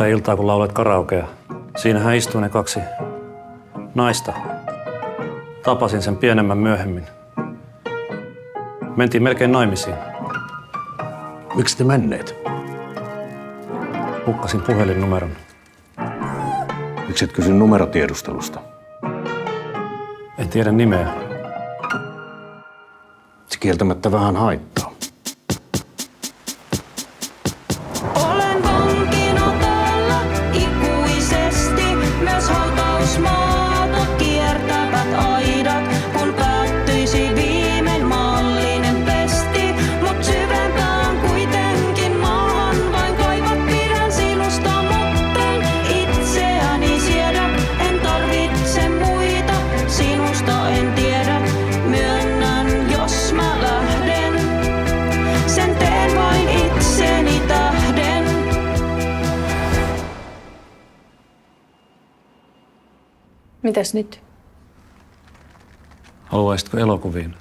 sitä iltaa, kun laulet karaokea. Siinähän istuu ne kaksi naista. Tapasin sen pienemmän myöhemmin. Mentiin melkein naimisiin. Miksi te menneet? Hukkasin puhelinnumeron. Miksi et kysy numerotiedustelusta? En tiedä nimeä. Se kieltämättä vähän haittaa. Olen vankina täällä ikuisesti, myös hautausmaata kiertävät aidat, kun päättyisi viimein maallinen pesti. Mut syvempään kuitenkin maahan vain kaivat, pidän sinusta, mutten itseäni siedä. En tarvitse muita, sinusta en tiedä, myönnän jos mä lähden. Sen teen vain itseni tähden. Mitäs nyt? Haluaisitko elokuviin?